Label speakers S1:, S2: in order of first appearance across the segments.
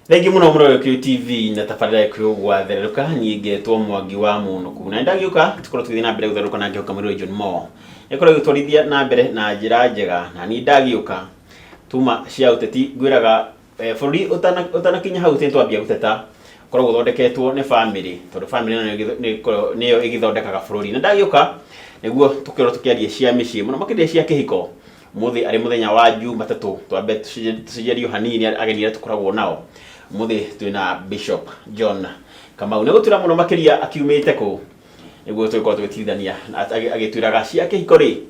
S1: Regi muno muro TV na tafarira kwigwa theruka nyingetwo Mwangi wa Munuku na ndagiuka tukoro tuthi na mbere gutheruka na ngiuka muri John Mo ikoro gitwarithia na mbere na njira njega na ni ndagiuka tuma cia uteti gwiraga bururi utanakinya hau twambia guteta korwo guthondeketwo ni family tondu family niyo igithondekaga bururi na ndagiuka niguo tukiro tukiaria cia micii muno makithia cia kihiko muthi ari muthenya wa Jumatatu twambe tucijerio hanini ageni tukoragwo nao muthi twina Bishop John Kamau nego tira muno makiria akiumite ku niguo twiko twitithania agitwiraga cia kihiko ri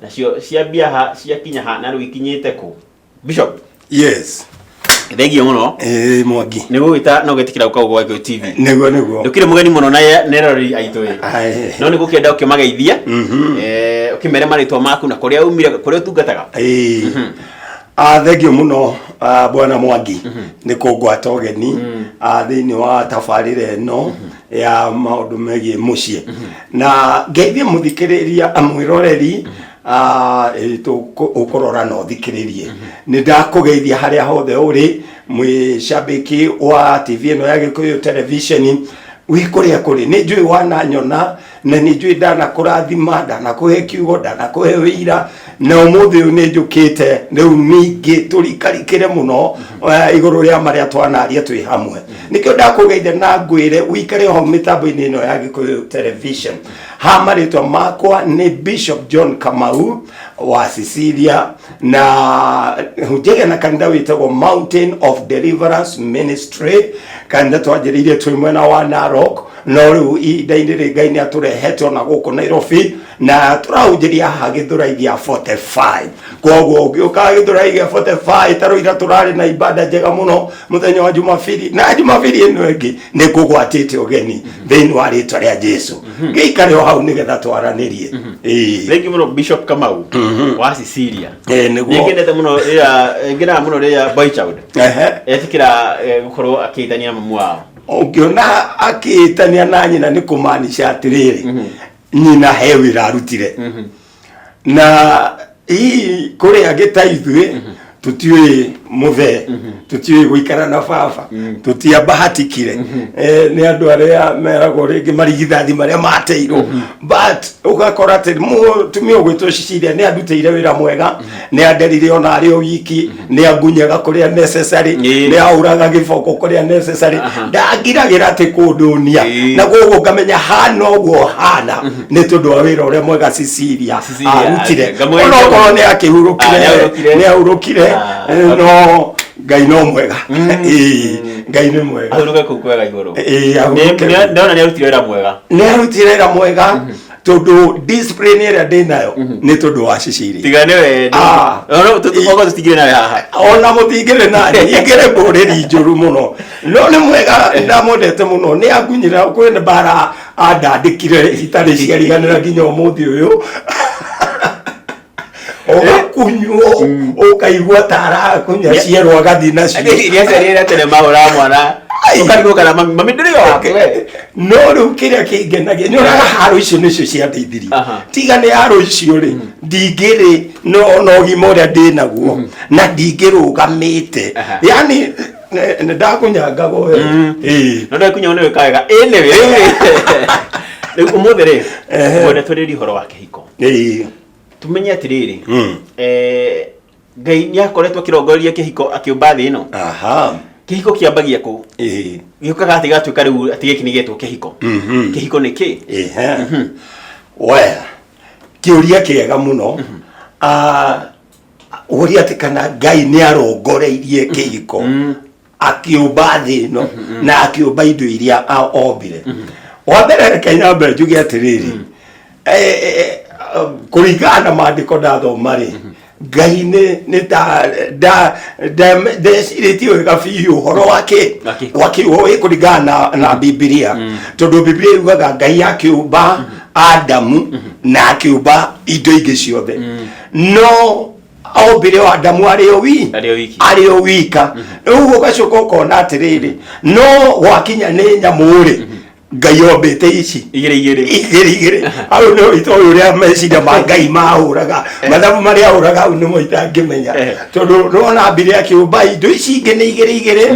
S1: nacio cia biaha cia kinyaha na ruikinyite ku Bishop.
S2: Yes.
S1: Thegio muno
S2: Mwangi
S1: nigo wita no getikira ukagwa kwa TV
S2: nigo
S1: ndukire mugeni muno na nerori aitwe no nigo kienda ukimageithia ukimere maritwa maku na kuria umire kuria tungataga
S2: thegio muno bwana Mwangi niko gwata ogeni thini wa tafarire no ya maundu megie mucie na ngeithie muthikiriria amwiroreri ukorora no thikiririe ni ndakugeithia haria hothe uri mwishabiki wa TV no ya Gikuyu television wikuria kuri ni njui wananyona na ni njui ndana kurathima ndana kuhe kiugo ndana kuhe wira na umuthi ni njukite riu ningi turikarikire muno iguru ria maria twanaria twi hamwe nikio ndakugeithia na ngwire wikare ho mitambo-ini ino ya Gikuyu television ha maritwa makwa ni Bishop John Kamau wa Sicilia na hujege na kanitha witagwo Mountain of Deliverance Ministry kanitha twajiririe twi mwena wa Narok no riu indaini ringai ni aturehete na guku Nairobi na turahunjiria ha Githuraithia 45 koguo ugiuka Githuraithia 45 taruira turari na ibada njega muno muthenya wa Jumapili na Jumapili ino ingi ni kugwatite ogeni thini wa ritwa ria Jesu ngeikare ho hau nigetha twaranirie
S1: Thank muno Bishop Kamau wa Sicilia
S2: niguo
S1: ngendete muno ngira muno ria boy child etikira gukorwo akithania mamu wao
S2: ungiona akitania na nyina ni kumaanisha atiriri nyina hewira arutire na hii kuri agitaithwe tutiwe muthe tutiwe guikara na baba tutia bahatikire ni andu aria merago ringi marigithathi maria mateiro but ugakora ati mutumia gwitwo Cecilia ni andutire wira mwega ni anderire ona ari o wiki ni agunyaga kuria necessary ni auraga giboko kuria necessary ndangiragira ati kundunia na gugu ngamenya hana uguo hana ni tondu wa wira uria mwega Cecilia arutire ono ni akihurukire ni ahurukire no Ngai no mwega Ngai ni mwega
S1: ahuruka kukwega iguru
S2: ndona
S1: ni arutire wira mwega
S2: ni arutire wira mwega tondu discipline ira ndinayo ni tondu wa Cecilia
S1: tigane we ono tutukogo tutigire nawe haha
S2: ona mutigire nani igere mburiri njuru muno no ni mwega ndamondete muno ni agunyira kwene bara andandikire hitari ciariganira nginya umuthi uyu ogakunyo ukaigua tara kunya cierwa gathi nacio
S1: iria cerire tene mahura mwana ukarigwo kana mami ndiri wake we
S2: no riu kiria kingenagia nyoraga haro icio nicio ciandeithirie tiga ni haro icio ri ndingiri no gima uria ndinaguo na ndingirugamite yani ndakunyangago we
S1: no ndakunya ni wekaga ene we riu umuthi ri mwende tweriri horo wa kihiko tumenye atiriri Ngai ni akoretwo kirongoria kihiko akiumba thi ino kihiko kiambagia ku gikukaga ati gatuika riu ati giki ni getwo kihiko kihiko ni ki
S2: well kiuria kiega muno uria ati kana Ngai ni arongoreirie kihiko akiumba thi ino na akiumba indo iria ombire wa mbere Kenya mbere njuge atiriri kuringana maandiko ndathoma ri Ngai ni decirĩtie wega biũ ũhoro wake kuringana na Biblia tondu Biblia yugaga Ngai akiumba Adamu na akiumba indo ingĩ ciothe no ombire wa Adamu ari o wika rĩu ũgacoka ũkona atĩrĩrĩ no gwakinya nĩ nyamũ rĩ Ngai ombete ici igiri au no ito uria meciria ma Ngai mahuraga mathabu maria ahuraga au nimo itangimenya tondu rona mbire akiumba indo ici ingi ni igiri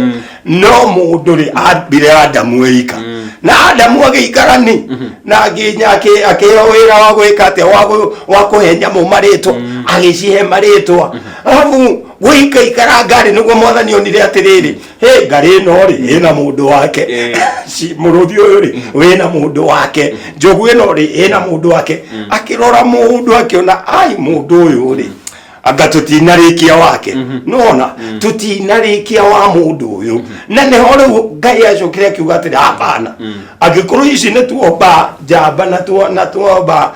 S2: no mundu ri ambire Adamu eika na Adamu agiikarani na nginya akiheo wira wa gwika atia wa kuhe nyamu maritwa agicihe maritwa afu gwika ikara ngari niguo mwathani onire atiriri ngari ino ri ina mundu wake muruthi uyu ri wina mundu wake njogu ino ri ina mundu wake akirora mundu akiona ai mundu uyu ri anga tutinarikia wake nona tutinarikia wa mundu uyu na ne horo Ngai acokire akiuga atiri hapana angikuru ici ne tuomba jamba na tuomba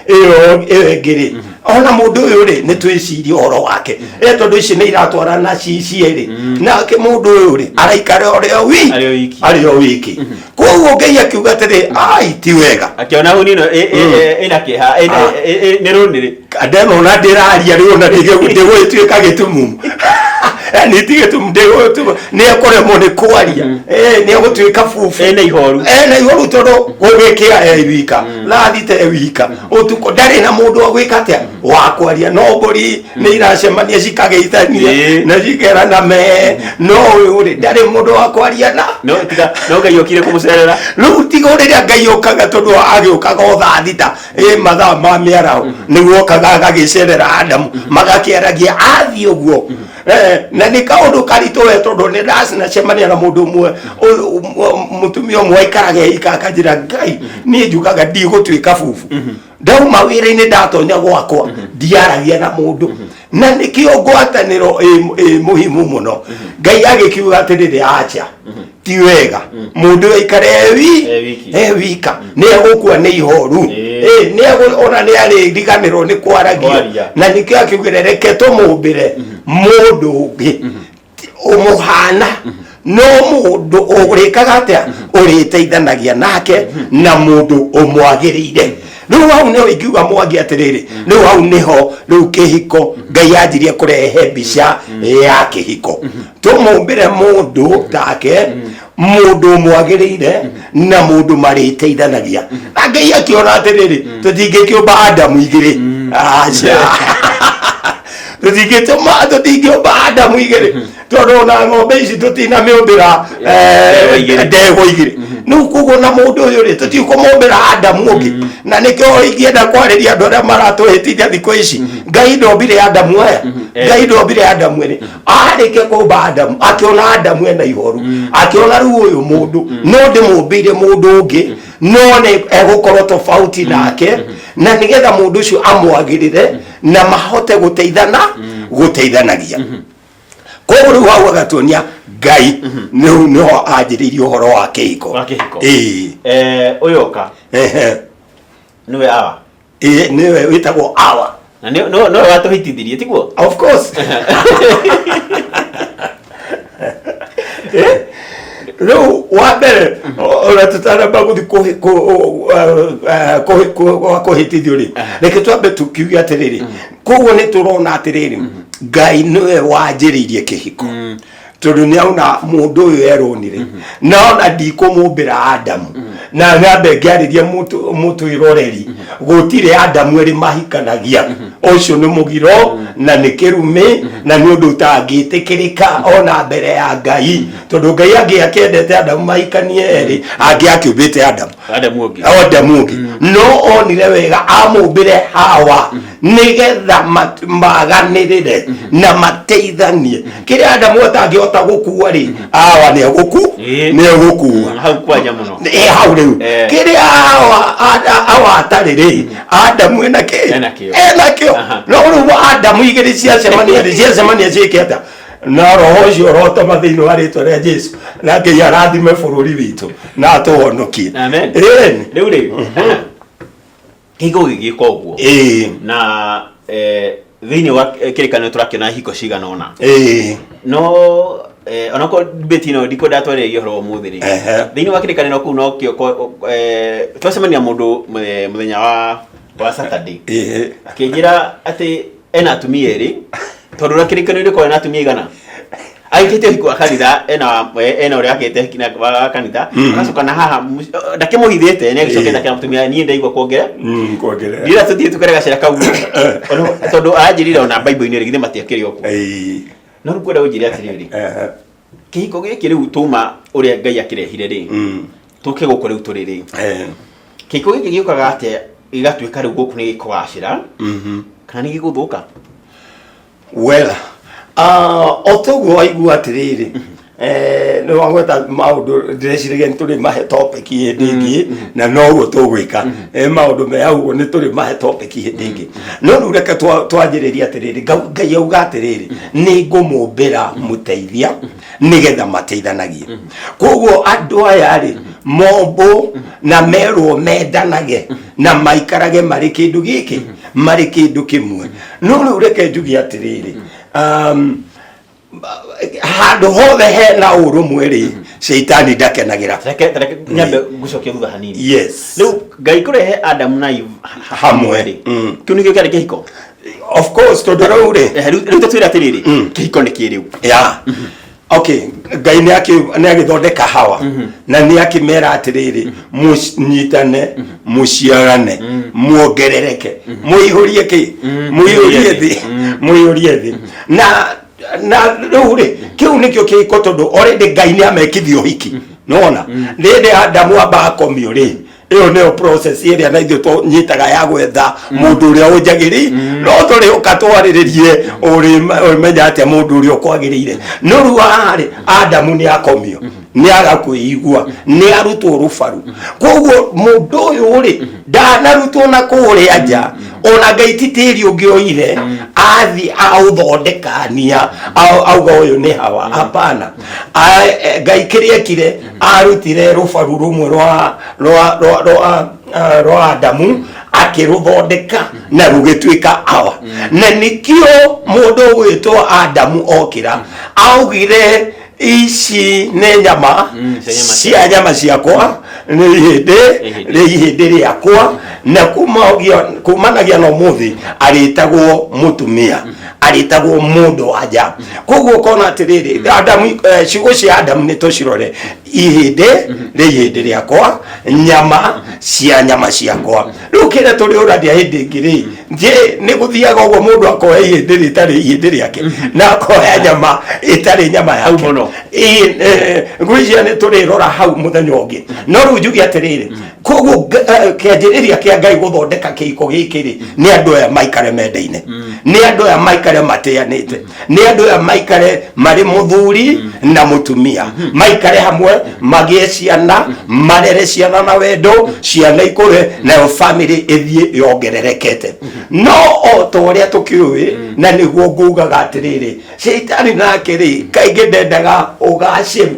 S2: iyo ngiri ona mundu uyu ri ne twiciri horo wake tondu ici ne iratwara na cieri na ke mundu uyu ri araikare ario wiki koguo Ngai akiuga atiri ai ti wega
S1: akiona huni no ina kiha ne runiri
S2: ademo na ndiraria riu na ndigwituika gitumumu ni tigetum ndego ni akore mone kwaria ni agutwika fufu
S1: na ihoru
S2: tondu gugikira wika lathite wika utuko ndari na mundu wa gwika atia wa kwaria no mburi ni iracemania cikageithanie na cikera na me no uri ndari mundu wa kwaria na
S1: no Ngai okire kumucerera
S2: riu tiga riria Ngai okaga tondu agiukaga othathita mathaa ma miarao niguo okaga agagicerera Adamu magakiaragia athi uguo na ni kaundu karito we tondu ni ndacina cemania na mundu umwe mutumia umwe aikarage ikakajira Ngai ni njugaga ndigutwika fufu ndauma wira-ini ndatonya gwakwa ndiaragia na mundu na nikio ngwataniro muhimu muno Ngai agikiuga atiriri acha ti wega mundu aikare wika ni agukua ni ihoru ni ona ni ari riganiro ni kwaragia na nikio akiugire reke tumumbire mundu ungi umuhana no mundu urikaga atia uriteithanagia nake na mundu umwagirire riu hau niho ingiuga mwangi atiriri riu hau niho riu kihiko Ngai anjirie kurehe mbica ya kihiko tumumbire mundu take mundu mwagirire na mundu mariteithanagia na Ngai akiona atiriri tutingikiumba Adamu igiri acha tutingiumba Adamu igiri tondu na ng'ombe ici tutinamiumbira ndegwa igiri nu kugo na mundu uyu ri tutikumombira Adamu ungi na nikio ingienda kwariria andu aria maratuhitithia thiku ici Ngai ndombire Adamu aya Ngai ndombire Adamu ri arike kumba Adamu akiona Adamu ena ihoru akiona riu uyu mundu no ndimumbire mundu ungi no ne egukorwo tofauti nake na nigetha mundu ucio amwagirire na mahote guteithanagia koguo riu hau agatuonia Ngai niho anjiririe uhoro wa kihiko
S1: uyoka niwe awa
S2: niwe witagwo awa
S1: na no watuhitithirie tiguo
S2: of course riu wa mbere ona tutaramba guthi kuhitithio ri reke twambe tukiuge atiriri koguo ni turona atiriri Ngai niwe wanjiririe kihiko tondu ni auna mundu uyu eronire na ona ndikumumbira Adamu na ngambe ngiaririe mutu iroreri gutire Adamu eri mahikanagia ucio ni mugiro na ni kirume na ni undu utangitikirika ona mbere ya Ngai tondu Ngai angiakendete Adamu mahikanie eri angiakiumbite Adamu ungi no onire wega amumbire Hawa nigetha maganirire na mateithanie kiria Adamu atangihota gukua ri Hawa ni egukua
S1: hau kwanya muno
S2: hau riu kiria Hawa atari ri Adamu enakio no riu Adamu igiri ciacemania ciiketa na roho cio rotoma thiini wa ritwa ria Jesu na Ngai arathime bururi witu na atuhonokie
S1: amen riu ri kigo gigiko uguo na thiini wa kirikanio turakiona hiko cigana ona no onako betino ndiko ndatware ihoro umuthi ri thiini wa kirikanio kuu no kio twacemania mundu muthenya wa Saturday akinjira ati ena atumia eri tondu na kirikanio ndiko ena atumia igana aikite hiko kanitha ena uri akite kina kanitha akacoka na haha ndakimuhithite ne gicoketa kina mutumia nie ndaigwa kuongera ndira tuthie tukarega cira kau tondu anjirire ona bible-ini ri githe matiakire okuo no rukwenda unjire atiriri kihiko giki riu tuma uria Ngai akirehire ri tuke guku riu turiri kihiko giki giukaga atia igatuika riu guku ni gikugacira kana ni giguthuka
S2: well otoguo aigua atiriri no wangweta maundu ndĩreciria nĩ tũrĩ mahe topic hĩndĩ ĩngĩ na noguo tũgwĩka maundu me hau nĩ tũrĩ mahe topic hĩndĩ ĩngĩ no rĩu reke twanjĩrĩrie atĩrĩrĩ Ngai auga atĩrĩrĩ nĩ ngũmũmbĩra mũteithia nĩgetha mateithanagie koguo andũ aya rĩ mombo na merwo mendanage na maikarage marĩ kĩndũ gĩkĩ marĩ kĩndũ kĩmwe no rĩu reke njuge atĩrĩrĩ handu hothe hena urumwe ri Shaitani ndakenagira
S1: reke nyambe gucokia thutha hanini
S2: yes
S1: riu Ngai kurehe Adam na Eve hamwe ri kiu nikio kiari kihiko
S2: of course tondu riu ri
S1: riu tutwira atiriri kihiko ni kiriu
S2: yeah okay Ngai nĩ agĩthondeka Hawa na nĩ akĩmera atĩrĩrĩ mũnyitane mũciarane muongerereke mũihũrie kĩ mũihũrie thĩ na rĩu rĩ kĩu nĩkĩo kĩhiko tondũ already Ngai nĩ amekithio hiki nona rĩrĩ Adamu amba akomio rĩ iyo nĩyo process ĩrĩa na ithuĩ tũnyitaga ya gwetha mũndũ ũrĩa ũnjagĩrĩ no tũrĩũka twarĩrĩrie ũrĩmenya atĩa mũndũ ũrĩa ũkwagĩrĩire no rĩu haha rĩ Adamu nĩ akomio nĩ agakwĩigua nĩ arutwo rũbaru koguo mũndũ ũyũ rĩ ndanarutwo na kũrĩa nja ona Ngai ti tĩri ũngĩ oire athi aũthondekania auga ũyũ nĩ Hawa hapana Ngai kĩrĩa ekire arutire rũbaru rũmwe rwa Adamu akĩrũthondeka na rũgĩtuĩka Hawa na nĩkĩo mũndũ ũgwĩtwo Adamu okĩra augire ici nĩ nyama cia nyama ciakwa nĩ ihĩndĩ rĩakwa na kumanagia na ũmũthĩ arĩtagwo mũtumia arĩtagwo mũndũ wa nja koguo kona atĩrĩrĩ Adamu ciugo cia Adamu nĩ tũcirore ihĩndĩ rĩakwa nyama cia nyama ciakwa rĩu kĩrĩa tũrĩũrania hĩndĩ ĩngĩ rĩ nĩ gũthiaga ũguo mũndũ akoya ihĩndĩ rĩtarĩ ihĩndĩ rĩake na akoya nyama ĩtarĩ nyama yake ngwĩciria nĩ tũrĩrora hau mũthenya ũngĩ no rĩu njuge atĩrĩrĩ koguo kĩanjĩrĩria kĩa Ngai gũthondeka kĩhiko gĩkĩ rĩ nĩ andũ aya maikare mendaine nĩ andũ aya maikare matĩanĩte nĩ andũ aya maikare marĩ mũthuri na mũtumia maikare hamwe magĩe ciana marere ciana na wendo ciana ikũre nayo family ĩthiĩ yongererekete no o ta ũrĩa tũkĩũĩ na nĩguo ngugaga atĩrĩrĩ Shaitani nake rĩ kaingĩ ndendaga ũgacĩru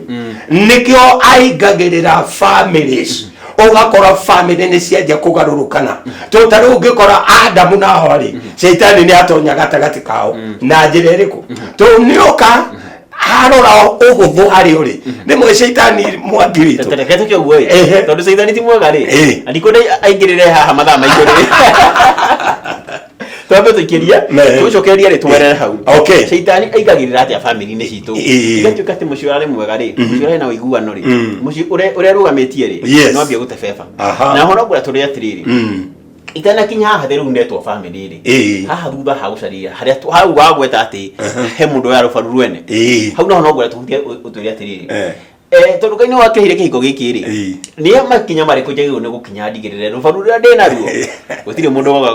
S2: nĩkĩo aingagĩrĩra families ugakora family nĩ cianjia kũgarũrũkana to ta rĩu ũngĩkora Adamu na Hawa rĩ Shaitani nĩ atonya gatagatĩ kao na njĩra ĩrĩkũ to nĩoka harora ũhũthũ harĩ ũrĩ rĩmwe Shaitani mwangi witũ
S1: reke tũkĩoguo tondũ Shaitani ti mwega rĩ andikũnde aingĩrĩre haha mathaa maitũ rĩ twambe tũikĩria tũcokeria rĩ tũmerere hau Shaitani aingagĩrĩra atĩa family-inĩ citũ igatuĩka atĩ mũciĩ ũrarĩ mwega rĩ mũciĩ ũrarĩ na ũiguano rĩ mũciĩ ũrĩa rũgamĩtie rĩ no ambia gũtebeba na ho noguo tũrĩ atĩrĩrĩ itanakinya haha rĩu ndetwo family rĩ haha thutha ha gũcaria harĩa hau wagweta atĩ he mũndũ ya rũbaru rwene hau naho noguo tũhutie ũtũĩre atĩrĩrĩ tondu Ngai nĩ wakĩhire kĩhiko gĩkĩ rĩ nĩ makinya marĩkũ njagĩrĩirwo nĩ gũkinya ndigĩrĩre rũbaru rũrĩa ndĩ naruo gũtirĩ mũndũ woga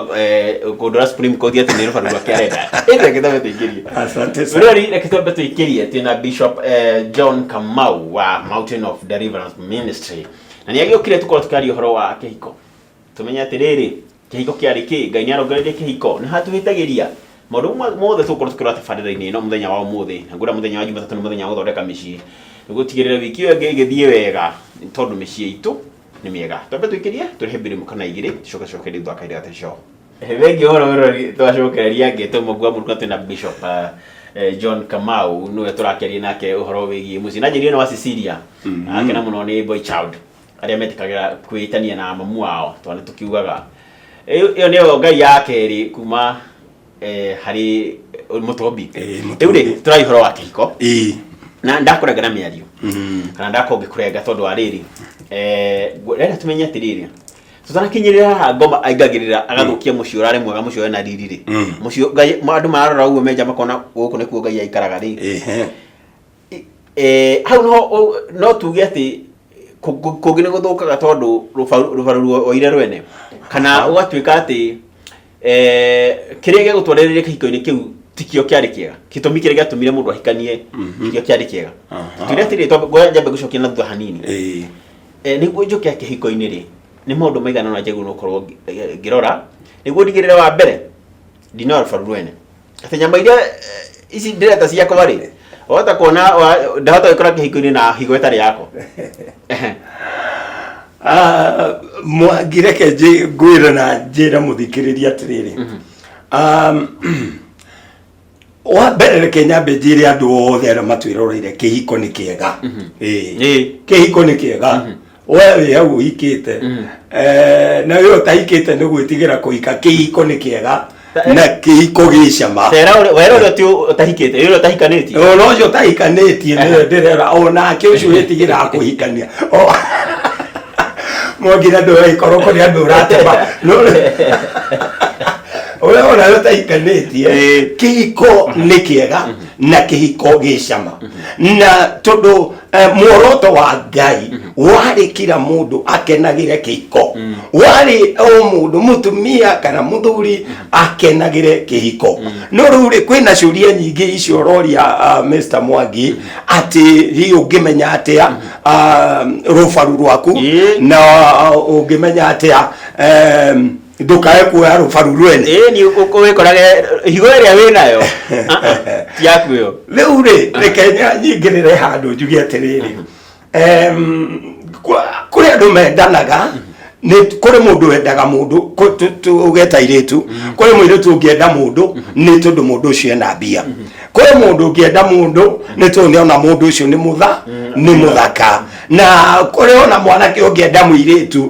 S1: kũndora Supreme Court atĩ nĩ rũbaru rwake arenda reke twambe tũikĩrie reke twambe tũikĩrie twĩna Bishop John Kamau wa Mountain of Deliverance Ministry na nĩ agĩũkire tũkorwo tũkĩaria ũhoro wa kĩhiko tũmenye atĩrĩrĩ kĩhiko kĩarĩ kĩ Ngai nĩ arongoreirie kĩhiko nĩ hatũhĩtagĩria maũndũ mothe tũkorwo tũkĩrora tabarĩra-inĩ no mũthenya wa ũmũthĩ na ngwĩra mũthenya wa Jumatatũ nĩ mũthenya wa gũthondeka mĩciĩ nĩgũtigĩrĩra wiki ĩyo ĩgĩthiĩ wega tondũ mĩciĩ itũ nĩ mĩega twambe tũikĩrie tũrĩhe mbere kana igĩrĩ tũcoke rĩu twakaire gateco thengi ũhoro twacokereria ngĩtũmwo gwa mũruka twĩna Bishop John Kamau nĩwe tũrakĩaria nake ũhoro wĩgiĩ mũciĩ na njĩra ĩno wa Cecilia akena mũno nĩ boy child arĩa metĩkagĩra kwĩtania na mamu wao tondũ nĩ tũkiugaga ĩyo nĩyo Ngai ya kerĩ kuma harĩ mũtombi rĩu rĩ tũraria ũhoro wa kĩhiko na ndakurenga na mĩario kana ndakũngĩkũrenga tondũ wa rĩrĩ rĩrĩa tumenye atĩrĩrĩ tutanakinyĩrĩra haha ngoma aingagĩrĩra agathũkia mũciĩ ũrarĩ mwega mũciĩ wena riri rĩ mũciĩ Ngai andũ mararora ũguo menja makona gũkũ nĩkuo Ngai aikaraga rĩ hau no tuge atĩ kũngĩ nĩ gũthũkaga tondũ rũbaru oire rwene kana ũgatuĩka atĩ kĩrĩa gĩgũtwarĩrĩria kĩhiko-inĩ kĩu tikio kĩarĩ kĩega gĩtũmi kĩrĩa gĩatũmire mũndũ ahikanie tikio kĩarĩ kĩega tuire atĩrĩ tondũ njambe gũcokia na thutha hanini nĩguo njoke kĩhiko-inĩ rĩ nĩ maũndũ maigana ũna njagĩrĩirwo gũkorwo ngĩrora nĩguo ndigĩrĩre wa mbere ndinoa rũbaru rwene atĩ nyama iria ici ndĩreta ciakwa rĩ wahota kuona ndahota gwĩkora kĩhiko-inĩ na higo ĩtarĩ yakwa
S2: Mwangireke ngwĩre na njĩra mũthikĩrĩria atĩrĩrĩ wa mbere reke nyambe njĩre andũ othe arĩa matwĩroreire kĩhiko nĩ kĩega kĩhiko nĩ kĩega wewe wĩ hau ũhikĩte na wewe ũtahikĩte nĩ gwĩtigĩra kũhika kĩhiko nĩ kĩega na kĩhiko gĩcama
S1: wera ũrĩa ti ũtahikĩte ũrĩa ũtahikanĩtie
S2: ona ũcio ũtahikanĩtie nĩwe ndĩrera onake ũcio wĩtigĩra kũhikania Mwangira ndũĩ koroko nĩ andũ ũratema Oya ona ũtahikanĩtie kĩhiko nĩ kĩega na kĩhiko gĩcama na tondũ muoroto wa Ngai warĩ kila mũndũ akenagĩre kĩhiko warĩ o mũndũ mũtumia kana mũthuri akenagĩre kĩhiko no rĩu rĩ kwĩna ciũria nyingĩ icio ũroria Mr. Mwangi atĩ hihi ũngĩmenya atĩa rũbaru rwaku na ũngĩmenya atĩa ndukae kuoya rũbaru rwene
S1: ni ũkwĩkorage higo ĩrĩa wĩnayo yaku ĩyo
S2: rĩu rĩ reke nyingĩrĩre handũ njuge atĩrĩrĩ kũrĩ andũ mendanaga nĩ kũrĩ mũndũ wendaga mũndũ tũgeta airĩtu kũrĩ mũirĩtu ũngĩenda mũndũ nĩ tondũ mũndũ ũcio ena mbia kũrĩ mũndũ ũngĩenda mũndũ nĩ tondũ nĩona mũndũ ũcio nĩ mũthaka na kũrĩ ona mwanake ũngĩenda mũirĩtu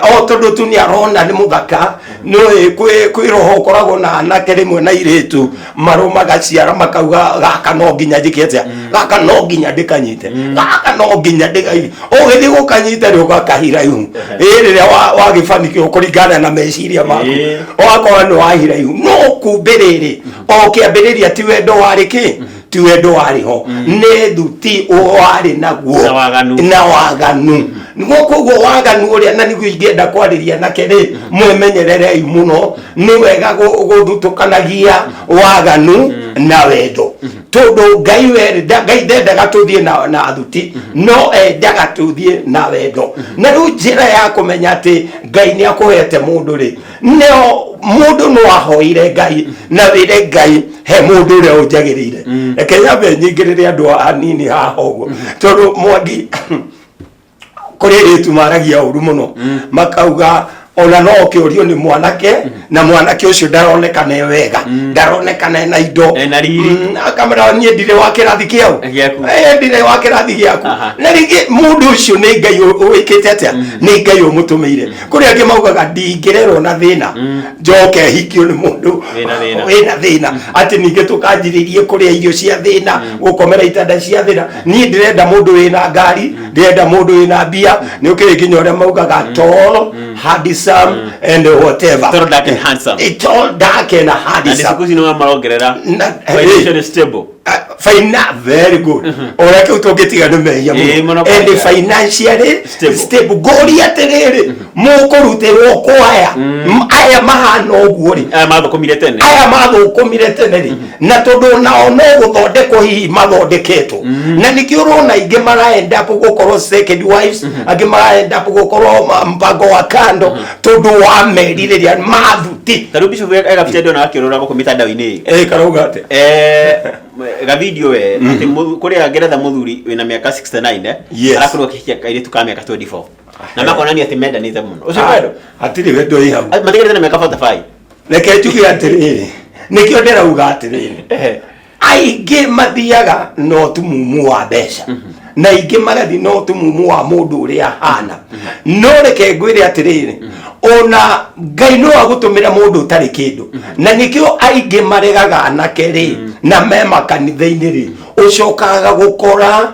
S2: o tondũ tu nĩ arona nĩ mũthaka nĩ kwĩ roho ũkoragwo na anake rĩmwe na irĩtu marũmaga ciara makauga gaka no nginya njĩke atĩa gaka no nginya ndĩkanyite gaka no nginya ndĩkanyite ũgĩthiĩ gũkanyita rĩ ũgakahira ihu rĩrĩa wagĩbanikio kũringana na meciria maku ũgakorwo nĩ wahira ihu no kumbe rĩrĩ o kĩambĩrĩria ti wendo warĩ kĩ ti wendo warĩ ho nĩ thuti warĩ naguo na waganu nĩguo koguo waganu ũrĩa na nĩguo ingĩenda kwarĩria nake rĩ mwĩmenyererei mũno nĩ wega gũthutũkanagia waganu na wendo tondũ Ngai ndendaga tũthiĩ na thuti no endaga tũthiĩ na wendo na rĩu njĩra ya kũmenya atĩ Ngai nĩ akũhete mũndũ rĩ nĩo mũndũ no ahoire Ngai na wĩre Ngai he mũndũ ũrĩa ũnjagĩrĩire reke nyambe nyingĩrĩre andũ anini haha ũguo tondũ Mwangi kũrĩ rĩtu maragia ũru mũno makauga ona no ũkĩũrio nĩ mwanake na mwanake ũcio ndaronekana wega ndaronekana na indo akamera niĩ ndirĩ wa kĩrathi kĩau ndirĩ wa kĩrathi gĩaku na rĩngĩ mũndũ ũcio nĩ Ngai wĩkĩte atĩa nĩ Ngai ũmũtũmĩire kũrĩ angĩ maugaga ndingĩrerwo na thĩna njoke hikio nĩ mũndũ wĩna thĩna atĩ ningĩ tũkanjirĩrie kũrĩa irio cia thĩna gũkomera itanda cia thĩna niĩ ndĩrenda mũndũ wĩna ngari ndĩrenda mũndũ wĩna mbia nĩ ũkĩrĩ nginya ũrĩa maugaga tall handsome and whatever
S1: tall dark and handsome
S2: tall dark and handsome
S1: and siku zino marongerera financial stable
S2: very good oreke utongetiga no mehia and financially stable gori aterere mukuruterwo kwaya aya mahana uguo ri
S1: aya mathukumire tene
S2: ri na tondu nao no guthondekwo hihi mathondeketwo na nikio urona inge maraenda gukorwo second wives ange maraenda gukorwo mpango wa kando tondu wa meririria mathuti
S1: tarubisho ega bitendo na akirora guko mitandao-ini
S2: karauga ate
S1: ga video ati kuri ageretha muthuri wina miaka 69 arakorwo kihikia kairitu ka miaka 24 na makonani ati menda ni muno ucio kwendo
S2: atiri wendo i hau
S1: matigirite na miaka 45
S2: reke tuge atiriri nikio nderauga atiriri aingĩ mathiaga no tumumu wa mbeca na ingĩ magathi no tumumu wa mũndũ ũrĩa hana no reke ngwĩre atiriri ona Ngai no agũtũmĩra mũndũ ũtarĩ kĩndũ na nikio aingĩ maregaga anake rĩ na me makanitha-inĩ rĩ ucokaga gukora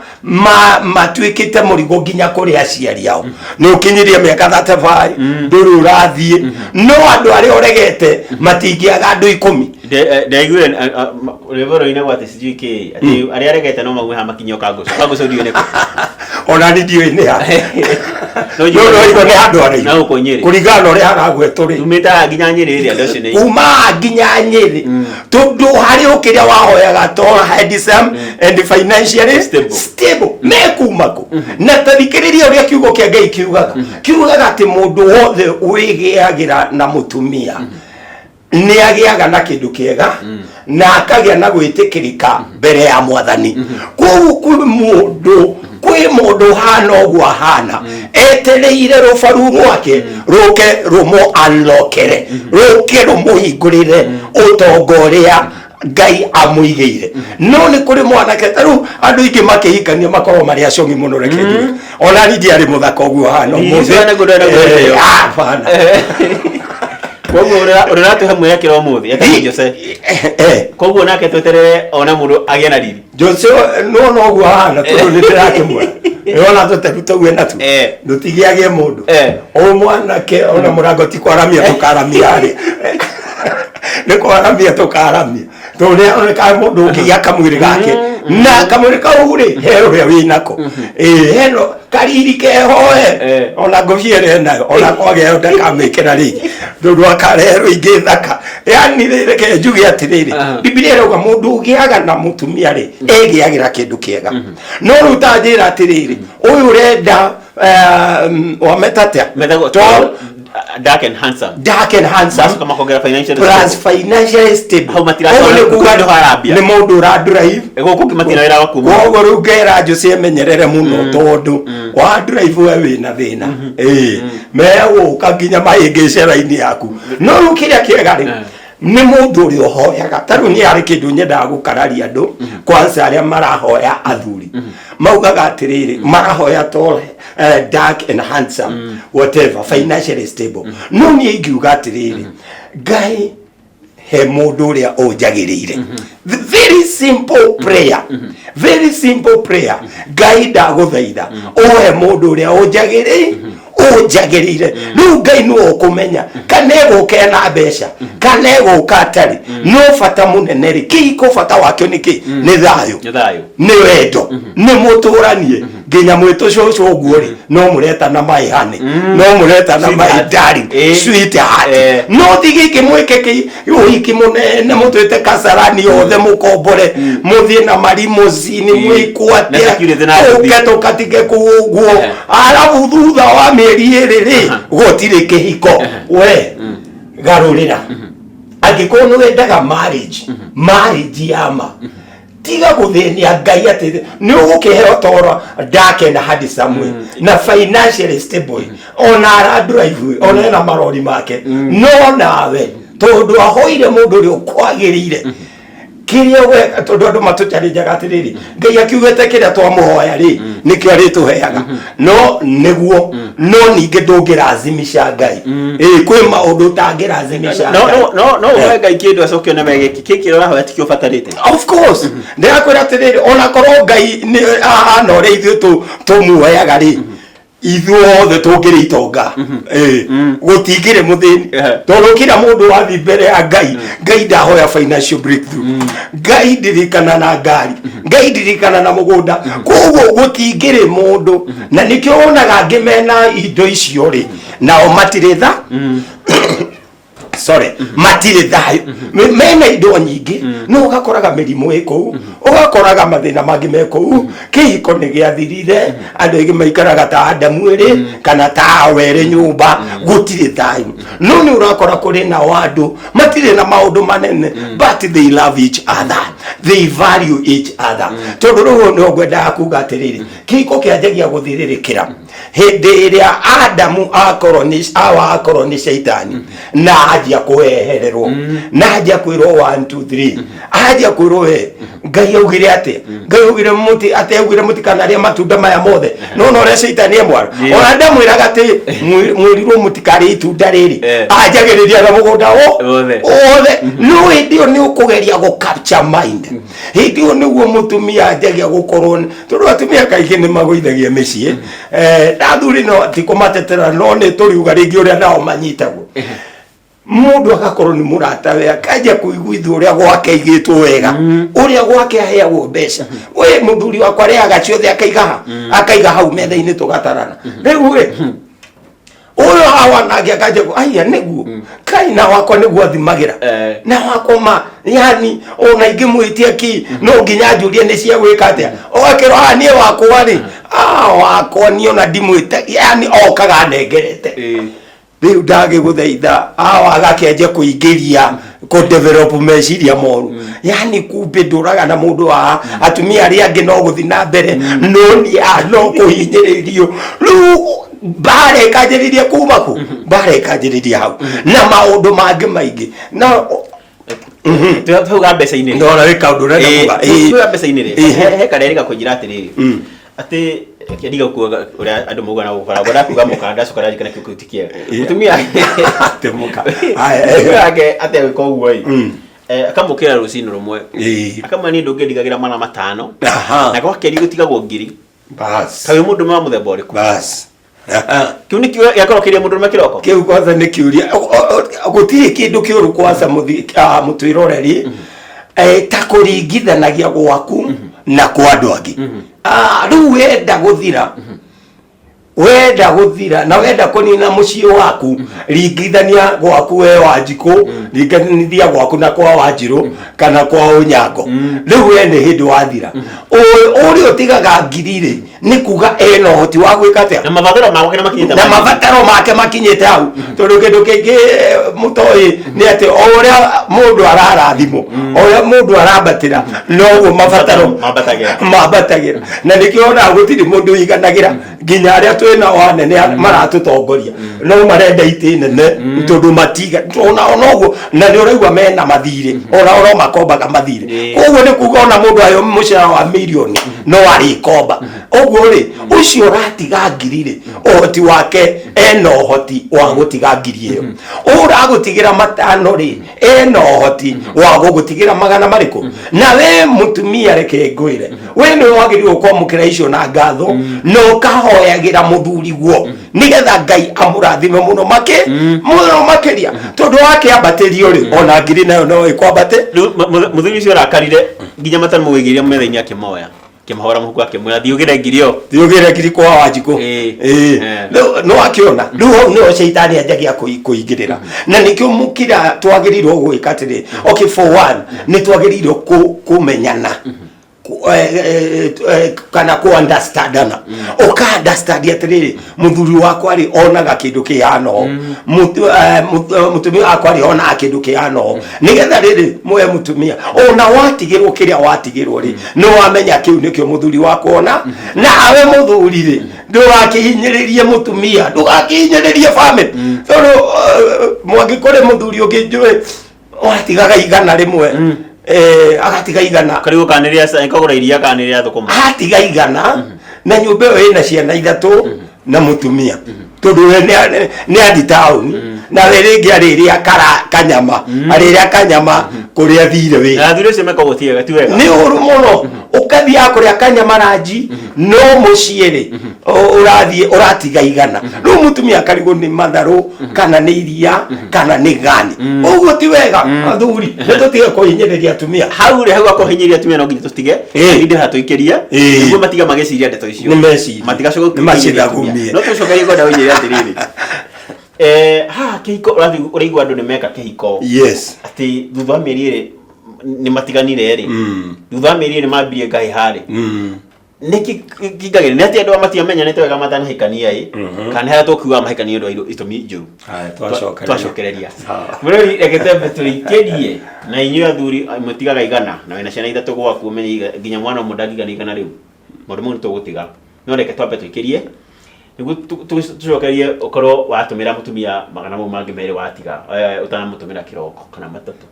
S2: matuĩkĩte mũrigo nginya kũrĩ aciari ao nĩ ũkinyirie mĩaka 35 ndũrĩ ũrathiĩ no andũ arĩa ũregete matingĩaga andũ 10
S1: ndaiguire rĩvoro-inĩ gwatĩ sijui kĩ atĩ arĩa aregete no magwe hamakinyio kangũco ndio nĩkũ
S2: ona ni ndiũĩ nĩ ha no nĩ handũ arĩ
S1: na gũkũ Nyĩrĩ
S2: kũringana na ũrĩa haragwetwo rĩ
S1: tumĩte nginya Nyĩrĩ rĩ andũ acio nĩ
S2: kuma nginya Nyĩrĩ tondũ harĩ ũkĩrĩa wahoyaga to handsome and financially stable mekumako na tathikĩrĩria ũrĩa kiugo kĩa Ngai kiugaga atĩ mũndũ wothe wĩgĩagĩra na mũtumia nĩ agĩaga na kĩndũ kĩega na akagĩa na gwĩtĩkĩrĩka mbere ya Mwathani koguo kwĩ mũndũ hana ũguo hana etereire rũbaru rwake rũke rũmũ-unlockere rũke rũmũhingũrĩre ũtonga ũrĩa Ngai amũigĩire no nĩ kũrĩ mwanake tarĩu andũ aingĩ makĩhikania makorwo marĩ acong'i mũno rekerie ona ningĩ arĩ mũthaka ũguo hana
S1: koguo ũratũhe mwĩrekĩra ũmũthĩ etagwo Jose koguo nake tweterere ona mũndũ agĩe na riri
S2: Jose no ũguo hana tondũ nĩ ndĩrakĩmwe ona tũteru tũguo natu ndũtigĩage mũndũ o mwanake ona mũrango ti kwaramia tũkaramia rĩ nĩ kwaramia tũkaramia tondũ nĩonekaga mũndũ ũngĩgĩa kamwĩrĩ gake na kamwĩrĩ kau rĩ he ũrĩa wĩnako heno kariri kehoe ona ngũbiere nayo ona kwagĩa ndakamĩkĩra rĩngĩ ndũndũ akarerwo ingĩ thaka yani reke njuge atĩrĩrĩ Biblia ĩrauga mũndũ ũgĩaga na mũtumia rĩ egĩagĩra kĩndũ kĩega no rĩu ta njĩra atĩrĩrĩ ũyũ ũrenda wametatĩa
S1: dark and handsome
S2: kama kongera financial stable how matiraona kugando harambia ni mundu ura drive
S1: gũkũ kimatira wĩra waku
S2: gũkũ rĩu ngera Jose menyerere mũno tondũ wa drive we wĩna thĩna megũka nginya mahĩngĩcera-inĩ yaku no rĩu kĩrĩa kĩega rĩ nĩ mũndũ ũrĩa ũhoyaga tarĩu nĩ harĩ kĩndũ nyendaga gũkararia andũ kwanza arĩa marahoya athuri maugaga atĩrĩrĩ marahoya tall dark and handsome whatever financially stable no niĩ ingiuga atĩrĩrĩ Ngai he mũndũ ũrĩa ũnjagĩrĩire very simple prayer Ngai ndagũthaitha ũhe mũndũ ũrĩa ũnjagĩrĩire rĩu Ngai nĩwe ũkũmenya kana egũka na mbeca kana egũka atarĩ no bata mũnene rĩ kĩhiko bata wakĩo nĩkĩ nĩ thayũ nĩ wendo nĩ mũtũranie nginya mwĩtũ cũcũ ũguo rĩ no mũretana my honey no mũretana my darling sweetheart no thigĩkĩ mwĩke ũhiki mũnene mũtwĩte Kasarani othe mũkombore mũthiĩ na marimosini mwĩkwatĩa ũke tũkatige kũu ũguo arabu thutha wa mĩeri ĩrĩ rĩ gũtirĩ kĩhiko we garũrĩra angĩkorwo nĩ wendaga marriage ya ma tiga gũthĩnia Ngai atĩ nĩ ũgũkĩheo toro dark and handsome na financially stable ona ara drive ona na marori make no nawe tondũ ahoire mũndũ ũrĩa ũkwagĩrĩire kĩrĩa we tondũ andũ matũcharĩnjaga atĩrĩrĩ Ngai akiugĩte kĩrĩa twamũhoya rĩ nĩkĩo arĩtũheaga no nĩguo no ningĩ ndũngĩrazimisha Ngai kwĩ maũndũ ũtangĩrazimisha
S1: no we Ngai kĩndũ acokio na megĩki kĩkĩ ũrahoya tikĩo batarĩte
S2: of course ndĩrakwĩra atĩrĩrĩ ona korwo Ngai nĩ ahana ũrĩa ithuĩ tũmuoyaga rĩ ithuothe tũngĩrĩ itonga gũtingĩrĩ mũthĩni tondũ kila mũndũ wathi mbere ya Ngai ndahoya financial breakthrough Ngai ndirikana na ngari Ngai ndirikana na mũgũnda koguo gũtingĩrĩ mũndũ na nĩkĩo wonaga angĩ mena indo icio rĩ nao matirĩ tha matirĩ thayũ mena indo nyingĩ no ũgakoraga mĩrimũ ĩkũu ũgakoraga mathĩna mangĩ mekũu kĩhiko nĩ gĩathirire andũ aingĩ maikaraga ta Adamu ĩrĩ kana ta Hawa ĩrĩ nyũmba gũtirĩ thayũ no nĩ ũrakora kũrĩ na andũ matirĩ na maũndũ manene but they love each other they value each other tondũ rĩu nĩ ngwendaga kuga atĩrĩrĩ kĩhiko kĩanjagia gũthirĩrĩkĩra hindi iria Adamu akorwo ni Shaitani na ajia kuehererwo na ajia kwirwo 1 2 3 ajia kwirwo we Ngai augire ate Ngai augire muti ate augire muti kana ria matunda maya mothe no no ria Shaitani emwara ona ndamwiraga ati mwirirwo muti kari itunda riri ajagiriria na mugunda othe no ndio ni ukugeria go capture mind ndio niguo mutumia ajagia gukorwo tondu atumia kaingĩ nĩ magũithagia mĩciĩ ndathuri no tikumatetera no nĩ tũriuga rĩngĩ ũrĩa nao manyitagwo mundu agakorwo nĩ mũrata we akaja kuiguithia ũrĩa gwake igĩtwo wega ũrĩa gwake aheagwo mbeca we mũthuri wakwa rĩaga ciothe akaiga hau metha-inĩ tũgatarana rĩu we uyo hawanake akaja aya niguo kaina wako niguo athimagira na wako yani ona ingimwitia ki no nginya njurie ni cia gwika atia okero nie wako wari wako ni ona ndimwite yani okaga nengerete riu ndage guthaitha agakenje kuingiria ko develop meciria moru yani kumbe nduraga na mundu wa atumia ari angi no guthi na mbere no ni no kuhinyiririo riu bare kajiriria kumaku bare kajiriria hau na maundu mangi maingi na tuga mbeca-inĩ ndora wika undu renda kuga tuga mbeca-inĩ ri he karerika kujira atiriri ati kidiga kuga uria andu muga na gukora goda kuga mukanda cukara kana kikuitikia mutumia temuka ake ate ko guoi akamukira rucini rumwe akamani ndungedigagira mana matano na kwa keri gutigagwo ngiri bas kawe mundu ma muthemba uriku bas kiu ni kiu yakorokiria mundu makiroko kiu kwanza ni kiuria gutiri kindu kiuru kwanza mutwiroreri ta kuringithanagia gwaku na kwa andu angi riu wenda guthira na wenda kunina mucii waku ringithania gwaku we Wanjiku ringithania gwaku na kwa Wanjiru kana kwa Unyango riu we ni hindi wathira uri utigaga ngiriri ni kuga eno hoti wa gwika atia na mabataro make makinyite hau tondu kindu kingi mutoi ni ati uria mundu ararathimo uria mundu arabatira no mabataro mabatagira na nikiona gutiri mundu iganagira nginya aria twina wanene maratutongoria no marenda iti nene tondu matiga ona onoguo na ni uraigwa mena mathire ora makombaga mathire koguo ni kuga ona mundu ayo mucara wa milioni no ari komba oguo ri ucio ratiga ngirire ohoti wake eno ohoti wa gutiga ngiri iyo uragutigira matano ri eno ohoti wa gugutigira magana mariku na we mutumia reke ngwire we ni wagirirwo kwamukira icio na ngatho no kahoyagira muthuri guo nigetha Ngai amurathime muno makiria tondu wake ambatirio ri ona ngiri nayo no ikwambate muthuri ucio rakarire nginya matano mugigiria metha-ini akimoya kimahora muhuku akimwira thiugire ngiri kwa Wanjiku no akiona no Shaitani ajagia kuingirira na nikio mukira twagirirwo gwika atiri okay for one ni twagirirwo kumenyana kana ku understandana understand atiriri muthuri wakwa ari onaga kindu kihano mutumia wakwa ari ona kindu kihano nigetha riri mwe mutumia ona watigirwo kiria watigirwo ri no wamenya kiu nikio muthuri wakwa ona na awe muthuri ri ndugakihinyiririe mutumia ndugakihinyiririe family tondu mwangikore muthuri ungi njui watigaga igana rimwe agatiga igana karigo kaniria kagura iria kaniria thukuma atiga igana na nyumba yo ina ciana ithatu na mutumia tondu ni adi town na ringi ariria kanyama ariria kanyama kuria thire we na thire cemeka gutiega ti wega ni uru muno ukathia kuria kanyama ranji no muciere uratiga igana no mutumia karigo ni matharu kana ni iria kana ni gani uguo ti wega athuri tutige kuhinyereria atumia hau akuhinyereria atumia no nginya tutige indi hatuikiria niguo matiga magiciria ndeto icio matigacoka macithagumie no tucokerie goda winyereria atiriri kihiko uraigua andu nimeka kihiko yes ati thutha mieri iri ni matiganire ri thutha mieri iri mambirie Ngai hari niki kigagire ni ati andu matiamenya nete wega matana hikania kana haya tukiuga mahikania ndu itumi njuru twacokereria mureri egetembe turikirie na inyu athuri mutigaga igana na wena ciana ithatu gwaku umenya nginya mwana mundagiga igana riu mundu mundu tugutiga no reke twambe twikirie
S1: nigu tucokerie ukorwo watumira mutumia magana mau mangi meri watiga utanamutumira kiroko kana matatu.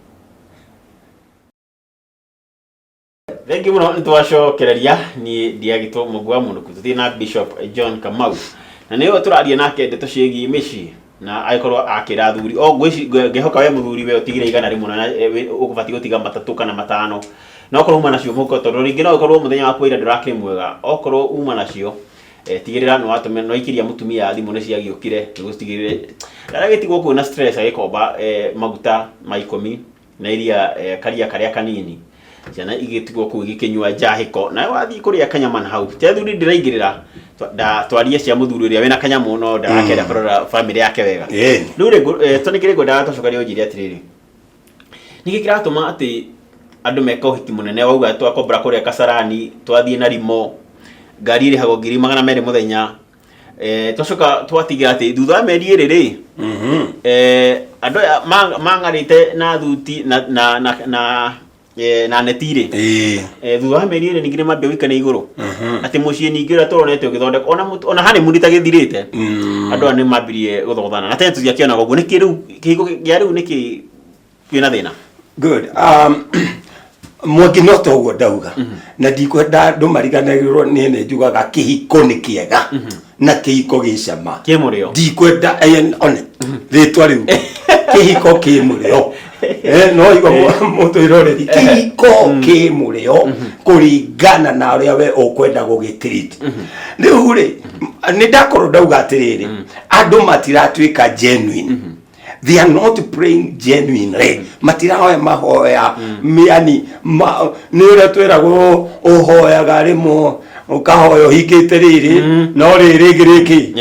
S1: Thengi muno nitwacokereria ni Ndiagitwo Mugwa Munuku tuthi na Bishop John Kamau na niwe turaria nake ndeto ciegi mici na aikorwo akira thuri ngehoka we muthuri we utigire igana rimwe na ukubati gutiga matatu kana matano na okorwo uma nacio muko tondu ringi no okorwo muthenya waku ira nduraki mwega okorwo uma nacio tigirira no atume no ikiria mutumia thimu ne ciagiukire nigutigirire aragitigwo ku na stress agikomba maguta maikomi na iria karia kanini ciana igitigwo ku igikinywa njahiko na wathi kuria kanyama na hau te thuri ndiraingirira twarie cia muthuri uria wena kanyamu no ndarakenda kurora family yake wega nure tonikire goda twacokaria ujiri atiriri nigikiratuma ati andu meka uhiki munene wauga twakombra kuria Kasarani twathie na rimo ngari iri hago 200 muthenya twacoka twatigira ati thutha meri iri andu mangarite na thuti na netire thutha meri iri ningire mabbe wikane iguru ati mucie ningira turonete ugithondeka ona hani munita githirite andu ani mabirie guthothana na tentu cia kiona goguo niki riu kigo gia riu niki kwina thina.
S2: Good. Mwangi no toguo ndauga na ndikwenda ndu mariganagirwo ni njugaga kihiko ni kiega na kihiko gicama
S1: kimurio
S2: ndikwenda one ritwa riu kihiko kimurio no igo mundu iroreri kihiko kimurio kuringana na uria we ukwenda gugitreat riu ri ni ndakorwo ndauga atiriri andu matiratuika genuine. They are not praying genuinely. Matirahoya mahoya yani ni ura twiragwo uhoyaga rimo ukahoya hingite riri no riri giriki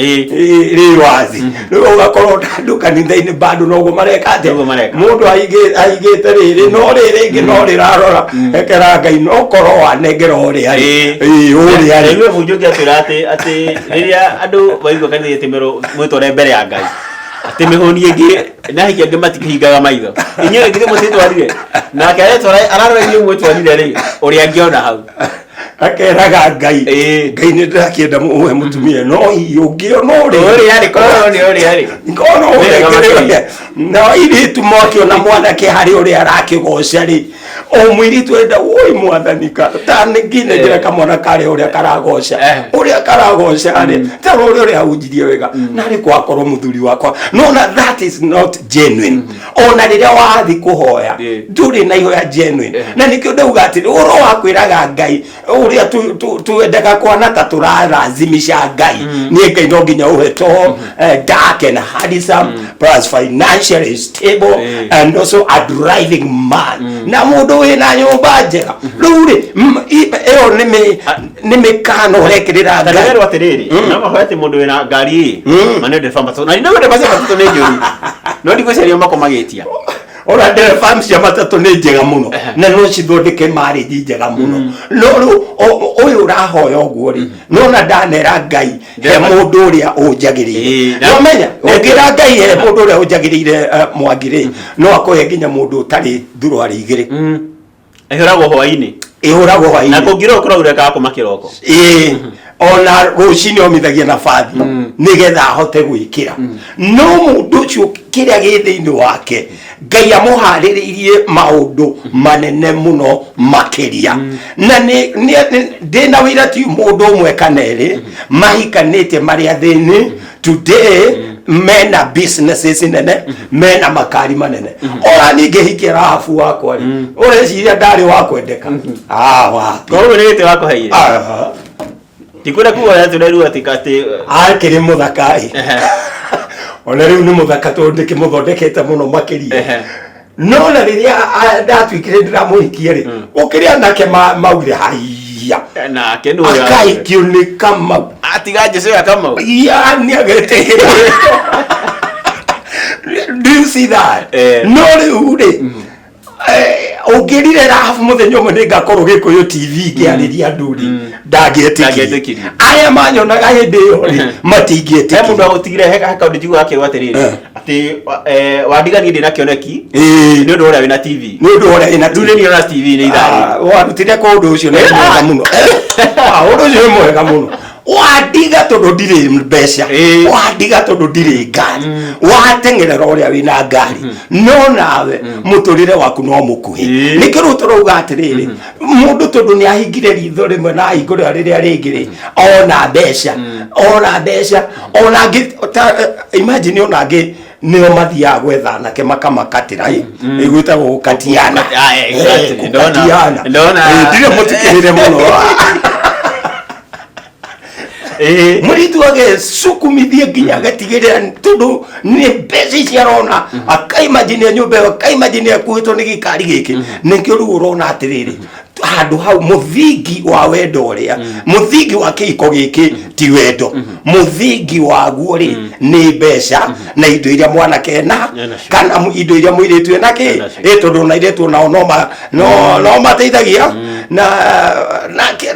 S2: ri wazi no ugakorwo nduka nithaini bado no gumareka ate mundu aigite riri no riri ngi no rirarora ekera Ngai no korwo wanengera uri ari uri ari
S1: niwe munjogi aturate ati riria andu baigwa kanitha timero mwitore mbere ya Ngai ati mihoni ingi na hiki angi matikihingaga maitho inyewe ngire mutitwarire na kare twara ararora inyewe mwitwarire ri uri angiona hau
S2: akeraga Ngai ni ndakienda muwe mutumia no yugio no ri
S1: ari korwo ni uri ari
S2: ngono uri no iri tumokio na mwana ke hari uri arakigoca ri o mwiri twenda woi mwathani ta ngine njira kamwana kare uri karagoca uri karagoca ri ta uri ahunjirie wega na ri kwakorwo muthuri wakwa no na that is not genuine ona riria wathi kuhoya nduri na ihoya genuine na nikio ndauga ati uro wakwiraga Ngai uria tuendaga kwana ta turarazimisha Ngai ni Ngai no nginya uheto dark and handsome plus financially stable and also a driving man na mundu wina nyumba njega ruri eo ni mekano rekirira Ngai
S1: ndagero atiriri na mahoyate mundu wina ngari mane de famba na ndio de basi matatu ne njuri no ndiko serio makomagitia
S2: ora de fam cia matatu ni njega muno na no cithondeke marriage njega muno no ru uyu urahoya uguo ri no na ndanera Ngai he mundu uria unjagirire no menya ungira Ngai he mundu uria unjagirire Mwangire no akoye nginya mundu utari thuru ari igire
S1: ehoragwo hwaini
S2: na
S1: kungiro kurauria ka kumakiroko
S2: ona rucini omithagia na bathi nigetha ahote gwikira no mundu ucio kiria githiini wake Ngai amuhariririe maundu manene muno makiria na ni ndina wira ti mundu umwe kanere mahikanite maria thini today mena businesses nene mena makari manene ora ninge hikira hafu wakwa ri ureciria ndari wa kwendeka wa
S1: ko ni gite wako haire tikura kuwa yatu nairu atikate
S2: akiri muthakai ona riu ni muthaka tondu kimuthondekete muno makiria no na riria ndatwikire ndiramuhikia ri ukiria nake maugire haiya
S1: na kenu ya
S2: akaikio ni kama
S1: atiga Jesu ya kama
S2: yani agetekire do you see that no riu ri ungirire rafu muthenya umwe ningakorwo Gikuyu TV ngiariria nduri ndagietikiria aya manyonaga hindi yo ri matingietikira
S1: mundu agutigire heka kaundu jigu yake watiriri ati wandigani ndina kioneki ni undu uria wina TV
S2: ni undu uria wina
S1: TV ni ona TV ni ithari
S2: warutire ko undu ucio ni mwega muno undu ucio ni mwega muno wadiga tondu ndire mbeca wadiga tondu ndire ngari watengerera uria wina ngari no nawe muturire waku no mukuhi nikio ru turuga atiriri mundu tondu ni ahingire ritho rimwe na ahingura riria ringiri ona mbeca ona imagine ona ngi nio mathia gwetha nake makamakatira igwitagwo gukatiana ndona ndire mutikirire muno muritu age sukumithie nginya gatigirira tondu ni mbeca ciarona akaimagine nyumba akaimagine akuhitwo ni gikari giki nikio ru urona atiriri handu hau muthingi wa wendo uria muthingi wa kiiko giki ti wendo muthingi wa guo ri ni mbeca na indo iria mwanake na kana indo iria muiritu enake tondu na iretu nao no mateithagia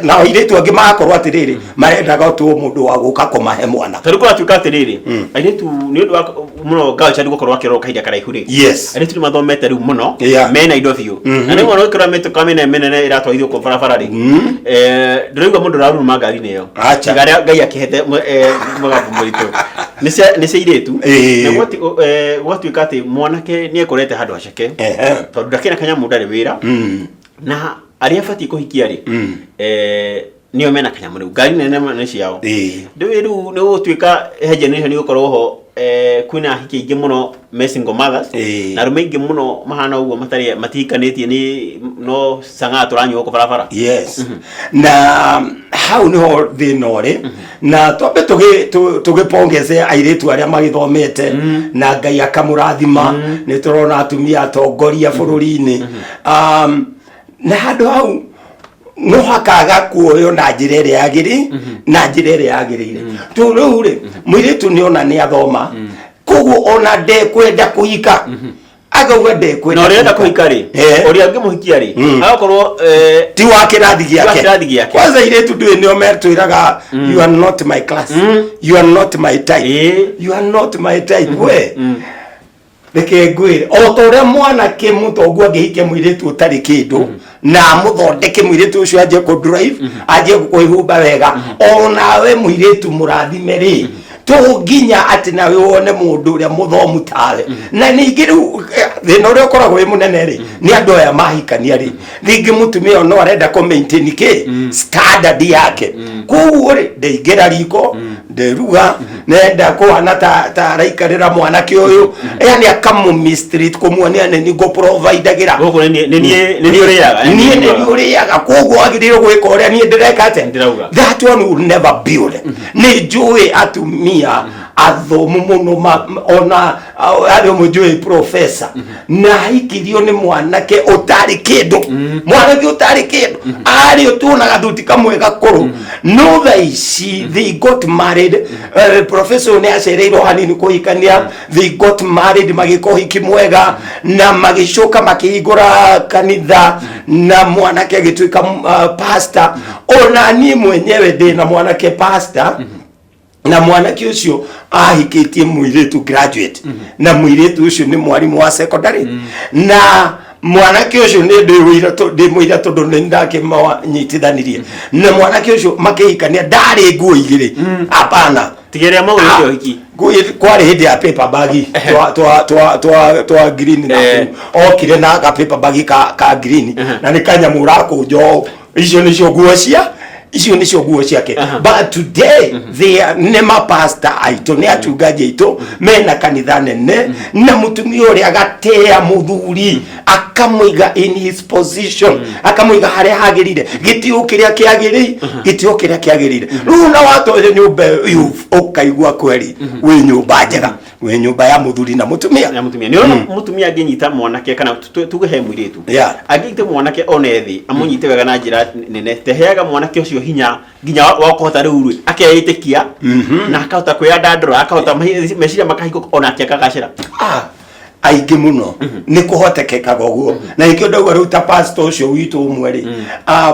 S2: na iretu angi makorwo atiriri marendaga tu mundu wa guka kumahe mwana tariko atuka atiriri iretu ni undu wa muno culture gukorwo akiro kaida karaihu ri iretu ni mathomete riu muno mena indo biu na ni mwana ukira metu kamene menene iratwaithio ko barabara ri ndiraigwa mundu raru magari neyo ngari ngai akihete magakumuritu ni cia iretu na gwatuika ati mwanake ni ekorete handu haceke tondu ndakina kanyamu ndari wira na aria fati kuhikia ri niyo mena kanyamu riu ngari nene ne ciao ndiru ni gutuika generation ni gukorwo ho kwina hiki ingi muno single mothers na rume ingi muno mahana uguo matari matikanitie ni no sanga turanyu ko barabara na hau niho thinore na tobe tugipongeze airetu aria magithomete na ngai akamurathima ni turona atumia atongoria bururi-ini na handu hau no hakaga kuoyo na njira iria yagirire tu riu ri muiritu ni ona ni athoma koguo ona ndekwenda kuhika agauga ndekwenda no renda kuhika ri uria ngimuhikia ri agakorwo ti wa kirathi giake kwanza iretu ndui ni omertwiraga you are not my class you are not my type you are not my type we reke ngwire o toria mwanake mutongu angihikia muiritu utari kindu na muthondeke muiritu ucio aje ku drive aje kuihumba wega onawe muiritu murathime ri tunginya ati nawe wone mundu uria muthomu tawe na ningi riu thina uria ukoragwo wi munene ri ni andu aya mahikania ri ringi mutumia no arenda ku maintain ki standard yake koguo ri ndeingira riko nderuga nenda kuhana ta raikarira mwanake uyu yani akamu mistreat kumuonia ni go provide gira gogo ni uriaga koguo agiriro gwika uria ni ndireka ate that one will never build ni njui atumia athomu muno ona ari mujui professor na ikirio ni mwanake utari kindu mwanake utari kindu ari utuna gathuti kamwe gakuru no thaici they got married professor ne acereiro hanini kuhikania they got married magikohiki mwega na magishoka makihingura kanitha na mwanake agituika pastor ona ni mwenyewe ndina mwanake pastor na mwanake ucio ahikitie muiritu graduate na muiritu ucio ni mwarimu wa secondary na mwanake ucio ni ndiwira tondu ndake manyitithanirie na mwanake ucio makihikania ndari nguo igiri hapana tigeria mau ndio hiki kwari hindi ya paper bag twa green na okire na ka paper bag ka green na ni kanyamura kunjo icio ni cio nguo ciake but today they are nema pastor aito ni atungaji aito mena kanitha nene na mutumia uria agatea muthuri akamuiga in his position akamuiga haria hagirire gitio kiria kiagirire runa watu nyumba ukaigua kweli we nyumba njega we nyumba ya muthuri na mutumia ni ona mutumia anginyita mwanake kana tugehe mwiritu angite mwanake onethi amunyite wega na njira nene teheaga mwanake ucio hinya nginya wa kuhota riu akeitikia na akahota kwiyandandura akahota meciria makahiko ona akagacira aingĩ muno nĩ kũhotekekaga ũguo na ikio ndauga rĩu ta pastor ũcio witũ ũmwe rĩ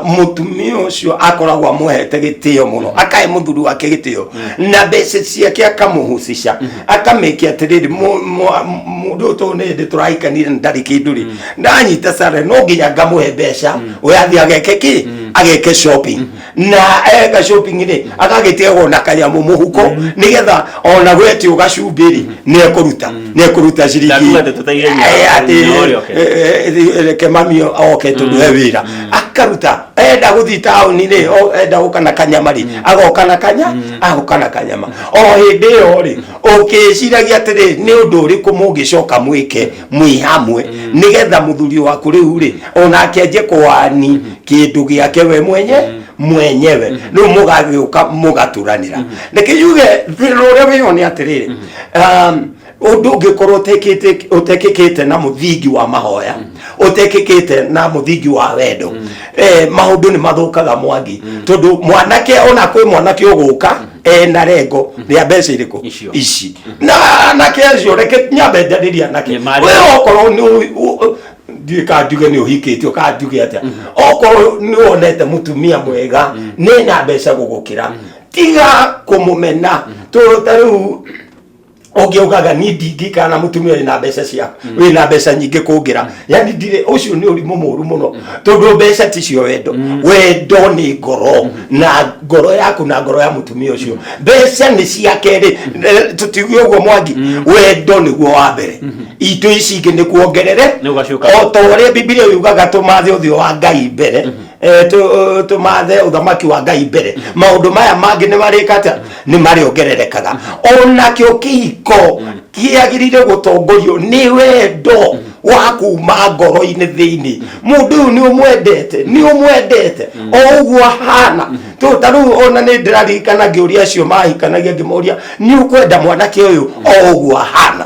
S2: mũtumia ũcio akoragwo amuhete gĩtĩo mũno akahe mũthuri wake gĩtĩo na mbeca ciake akamũhucica akamĩkia atĩrĩrĩ mũndũ ũyũ nĩ hĩndĩ tũrahikanire ndarĩ kĩndũ rĩ ndanyita sare no nginya ngamũhe mbeca we athiĩ ageke kĩ ageke shopping na ega shopping ri agagitiego na kanyamu muhuko nigetha ona gweti ugacumbiri nekuruta ciringi reke mami oke tundu wira akaruta enda guthi tauni ri enda gukana kanyamari agokana kanyama o hindi yo ri ukiciragia atiri ni undu uriku mungicoka mwike mwi hamwe nigetha muthuri waku riu ri ona akenje kwani kindu giake we mwenyewe no mugagiuka mugaturanira nikijuge thiruria wiyone atiriri undu ngikorwo utekikite na muthingi wa mahoya utekikite na muthingi wa wendo maundu ni mathukaga mwangi tondu mwanake ona kwi mwanake uguka na rengo ria mbeca iriku ici na anake acio reke nyambe ndariria nake we okorwo ni nduge ni uhikitio ka nduge atia okorwo ni wonete mutumia mwega ni na mbeca gugukira tiga kumumena tariu ogiugaga ni ndingikana mutumia ina mbeca cia wina mbeca nyingi kungira yani ndire ucio ni urimu muru muno tondu mbeca ticio wendo ni ngoro na ngoro yaku na ngoro ya mutumia ucio mbeca ni cia keri tutigwe ugo mwangi wendo niguo wa mbere itu ici ingi ni kuongerere o to uri Biblia yugaga tumathe uthio wa Ngai mbere tumathe uthamaki wa Ngai mbere maundu maya mangi ni marikata ni mariongererekaga ona kio kihiko kiagirire gutongorio ni wendo wa kuma ngoro-ini thiini mundu ni umwendete o uguo hana taru ona ni ndirarikana ngiuria acio mahikanagia ngimuria ni ukwenda mwanake uyu o uguo hana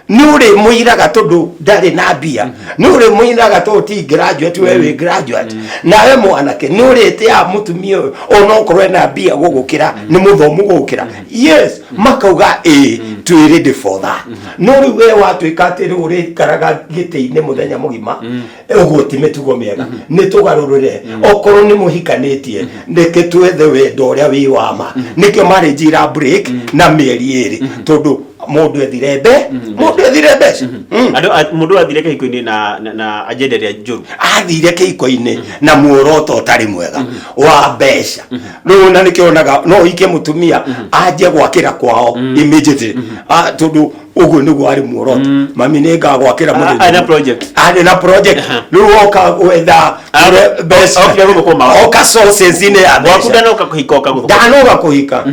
S2: ni uri muiraga tondu ndari na mbia ni uri muiraga tondu ti graduate wewe graduate nawe mwanake ni uri tia mutumia ona okorwo na mbia gugukira ni muthomu gugukira yes makauga tu ready for that no we watuika ati uri karaga giti-ini muthenya mugima uguo ti mitugo miega ni tugarurure okorwo ni muhikanitie ndeke twethe wendo uria wi wama nikio marriage ira break na mieri iri tondu mundu ethire mbeca
S1: mundu athire kihiko-ini na agenda ya njuru
S2: athire kihiko-ini na muoroto utari mwega wa mbeca no na nikionaga no ike mutumia aje gwakira kwao immediately tondu uguo niguo ari muoroto mami ni ngagwakira muthenya ari na project riu oka gwetha mbeca oka sources ine ya mbeca ndanoga kuhika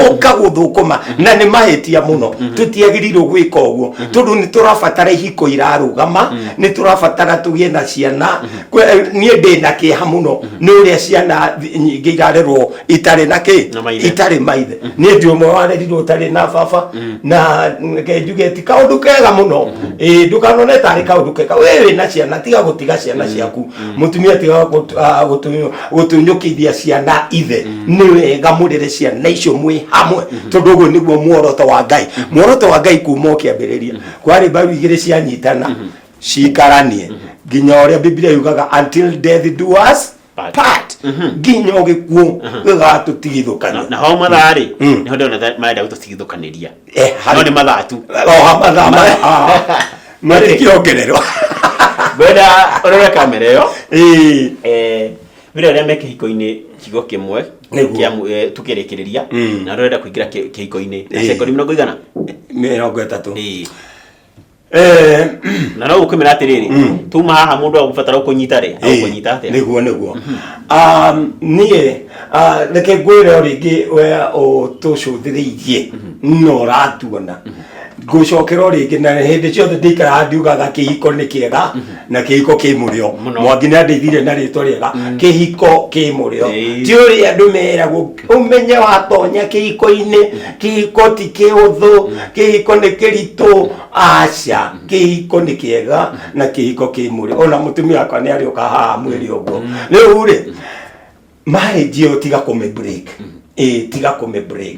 S2: oka guthukuma na ni mahitia muno tutiagirirwo gwika uguo tondu ni turabatara ihiko irarugama ni turabatara tugie na ciana nie ndi na kiha muno ni uria ciana nyingi irarerwo itari na itari maithe ni ndi umwe warerirwo utari na baba na njuge ti kaundu kega muno ndukanone tari kaundu kega wewe na ciana tiga gutiga ciana ciaku mutumia tiga gutunyukithia ciana ithe ni wega murire ciana icio mwi hamwe tondu uguo niguo muoroto wa Ngai kuma kiambiriria kwari mbaru igiri cianyitana cikaranie nginya uria Biblia yugaga until death do us part nginya ugikuo gigatutigithukania
S1: na ho mathari niho ndona maenda gututigithukaniria no ni mathatu
S2: matikiongererwa
S1: benda orora kamera yo vile ria me kihiko-ini kigo kimwe kia tukirikiriria na rorenda kuingira kihiko-ini na sekondi 30
S2: 30
S1: na no ukumira atiriri tuma haha mundu agubatara kunyita ri akunyita atia
S2: niguo nie reke ngwire ringi we utucuthiriirie no ratuona gucokera ringi na hindi ciothe ndikara ndiugaga kihiko ni kiega na kihiko ki murio mwangi ni andeithire na ritwa riega kihiko ki murio ti uri andu meragwo umenye watonya kihiko-ini kihiko ti kiuthu kihiko ni kiritu aca kihiko ni kiega na kihiko ki murio ona mutumia akwa ni ari ukaha mwiri uguo riu ri marriage tiga kume break tiga kume break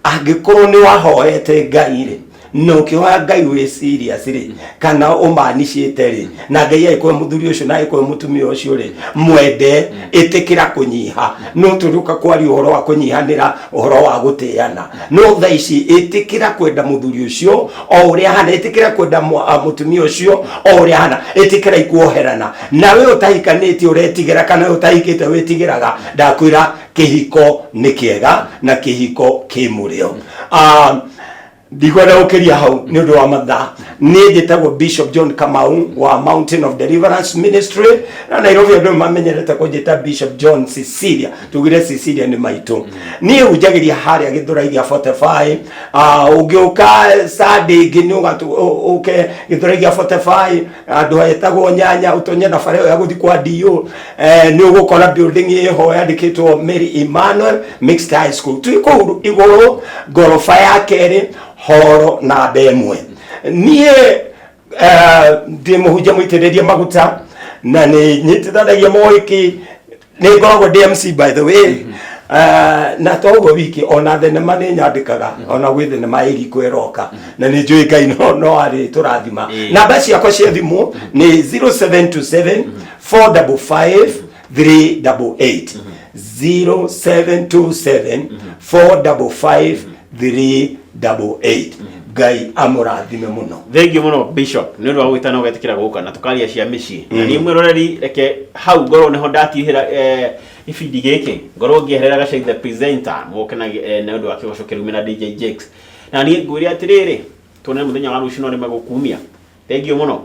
S2: angikorwo ni wahoete Ngai ri no kihoya Ngai we serious ri kana umanishite ri na Ngai aikwe muthuri ucio na aikwe mutumia ucio ri mwende itikira kunyiha no turuka kwari uhoro wa kunyihanira uhoro wa gutiana no thaici itikira kwenda muthuri ucio o uria hana itikira kwenda mutumia ucio o uria hana itikira ikuoherana nawe utahikanite uretigera kana utahikite witigiraga ndakwira kihiko ni kiega na kihiko kimurio ndikwenda gukiria hau ni undu wa mathaa ni njitagwo Bishop John Kamau wa Mountain of Deliverance Ministry na Nairobi andu mamenyerete kunjita Bishop John Cecilia tugire Cecilia ni maitu ni ujagiria haria Githuraigia 45 ugiuka Sunday ngini uke Githuraigia 45 andu etagwo nyanya utonye na fareo ya guthi kwa dio ni ugukora building yeho yandikitwo Mary Emmanuel Mixed High School tuiko iguru gorofa ya keri horo na bemwe nie ndimuhuje muitiririe maguta na ni nyitithanagia moiki ni ngoragwo DMC by the way na togo wiki ona thenema ni nyandikaga ona gwi thenema iri kweroka na ni njui Ngai no ari turathima namba ciakwa cia thimu ni 0727 455 388 0727 455 388 Ngai amurathime muno.
S1: Thank you muno Bishop ni ndo gwitana ugetikira guka na tukaria cia mici na ni mwiroreri reke hau ngoro neho ndatihira ifidi giki ngoro ngieherera gaca the presenter muke na ndo akigocokeru mina DJ Jakes na ni ngwiri atiriri tune muthenya wa rucino ni magukumia. Thank you muno.